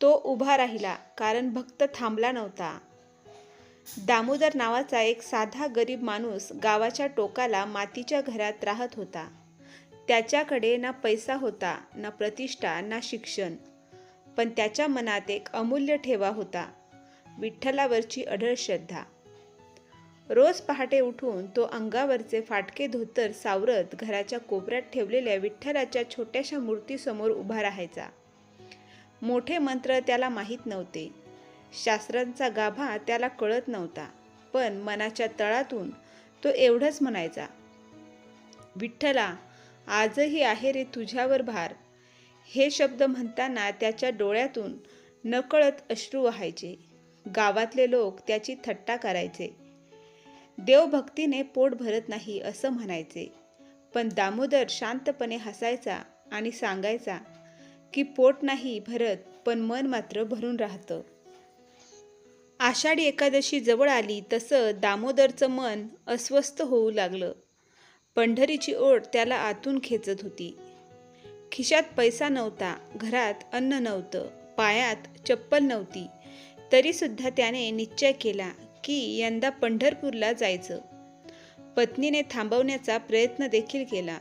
तो उभा राहिला कारण भक्त थांबला नव्हता. दामोदर नावाचा एक साधा गरीब माणूस गावाच्या टोकाला मातीच्या घरात राहत होता. त्याच्याकडे ना पैसा होता, ना प्रतिष्ठा, ना शिक्षण. पण त्याच्या मनात एक अमूल्य ठेवा होता, विठ्ठलावरची अढळ श्रद्धा. रोज पहाटे उठून तो अंगावरचे फाटके धोतर सावरत घराच्या कोपऱ्यात ठेवलेल्या विठ्ठलाच्या छोट्याशा मूर्तीसमोर उभा राहायचा. मोठे मंत्र त्याला माहीत नव्हते, शास्त्रांचा गाभा त्याला कळत नव्हता, पण मनाच्या तळातून तो एवढंच म्हणायचा, विठ्ठला, आजही आहे रे तुझ्यावर भार. हे शब्द म्हणताना त्याच्या डोळ्यातून नकळत अश्रू वाहायचे. गावातले लोक त्याची थट्टा करायचे. देवभक्तीने पोट भरत नाही असं म्हणायचे. पण दामोदर शांतपणे हसायचा आणि सांगायचा की पोट नाही भरत, पण मन मात्र भरून राहतं. आषाढी एकादशी जवळ आली तसं दामोदरचं मन अस्वस्थ होऊ लागलं. पंढरीची ओढ त्याला आतून खेचत होती. खिशात पैसा नव्हता, घरात अन्न नव्हतं, पायात चप्पल नव्हती. तरीसुद्धा त्याने निश्चय केला की यंदा पंढरपूरला जायचं. पत्नीने थांबवण्याचा प्रयत्न देखील केला.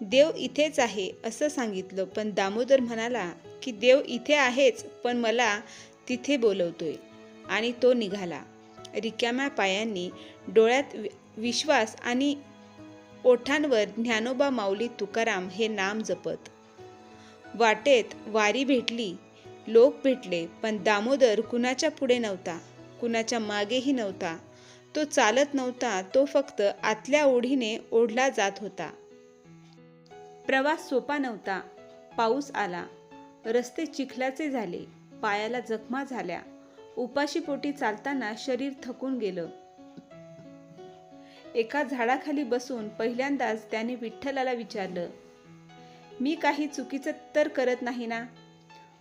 देव इथेच आहे असं सांगितलं, पण दामोदर म्हणाला की देव इथे आहेच, पण मला तिथे बोलवतोय. आणि तो निघाला रिकाम्या पायांनी, डोळ्यात विश्वास आणि ओठांवर ज्ञानोबा माऊली तुकाराम हे नाम जपत. वाटेत वारी भेटली, लोक भेटले, पण दामोदर कुणाच्या पुढे नव्हता, कुणाच्या मागेही नव्हता. तो चालत नव्हता, तो फक्त आतल्या ओढीने ओढला जात होता. प्रवास सोपा नव्हता. पाऊस आला, रस्ते चिखलाचे झाले, पायाला जखमा झाल्या. उपाशीपोटी चालताना शरीर थकून गेलं. एका झाडाखाली बसून पहिल्यांदाच त्याने विठ्ठलाला विचारलं, मी काही चुकीचं तर करत नाही ना?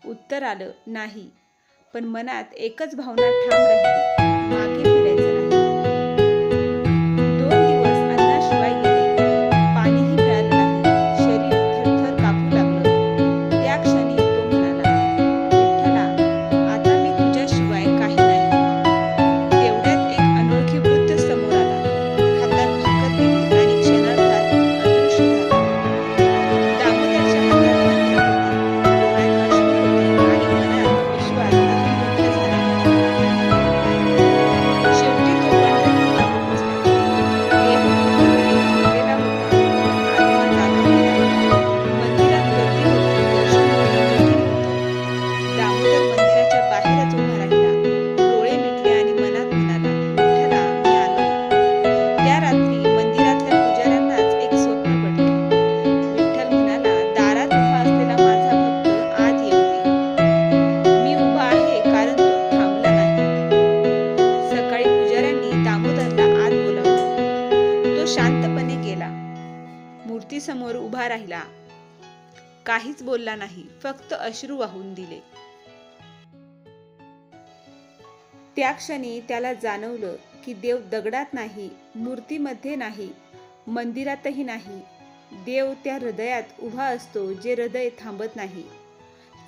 उत्तर आलं, नाही. पण मनात एकच भावना ठाम राहिली, मागे फिरायचं नाही. 2 दिवस अन्नाशिवाय गेले, पाणीही मिळालं नाही. शरीर थरथर कापू लागलं. त्या क्षणी तो म्हणाला, विठ्ठला, आता मी तुझ्याशिवाय काही नाही. तेवढ्यात एक अनोळखी वृद्ध समोर आला. हातात भाकर दिली आणि क्षणार्धात अदृश्य झाला. दामोदरच्या हातात भाकर होती, डोळ्यात अश्रू होते आणि मनात विश्वास अजून मोठा झाला. शेवटी तो पंढरपूरला पोहोचला. देह थांबलेला होता, आत्मा जागा होता. मंदिरात गर्दी होती, दर्शन होणं कठीण होतं. दामोदर मंदिराच्या बाहेरच उभा राहिला, डोळे मिटले आणि मनात म्हणाला, विठ्ठला, मी आलोय. त्या रात्री मंदिरातल्या पुजाऱ्यांनाच एक स्वप्न पडलं. विठ्ठल म्हणाला, दारात उभा असलेला माझा भक्त आत येऊ दे. मी उभा आहे कारण तो थांबला नाही. सकाळी पुजाऱ्यांनी दामोदरला आत बोलावलं. तो शांतपणे गेला. मूर्तीसमोर उभा राहिला. काहीच बोलला नाही, फक्त अश्रू वाहून दिले. त्या क्षणी त्याला जाणवलं की देव दगडात नाही, मूर्तीमध्ये नाही, मंदिरातही नाही. देव त्या हृदयात उभा असतो जे हृदय थांबत नाही.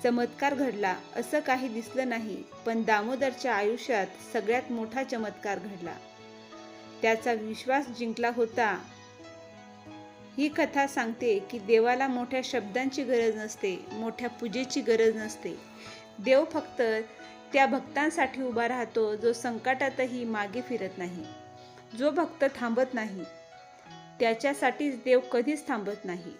चमत्कार घडला असं काही दिसलं नाही, पण दामोदरच्या आयुष्यात सगळ्यात मोठा चमत्कार घडला. त्याचा विश्वास जिंकला होता. ही कथा सांगते की देवाला मोठ्या शब्दांची गरज नसते, मोठ्या पूजेची गरज नसते. देव फक्त त्या भक्तांसाठी उभा राहतो जो संकटातही मागे फिरत नाही, जो भक्त थांबत नाही. त्याच्यासाठीच देव कधीच थांबत नाही.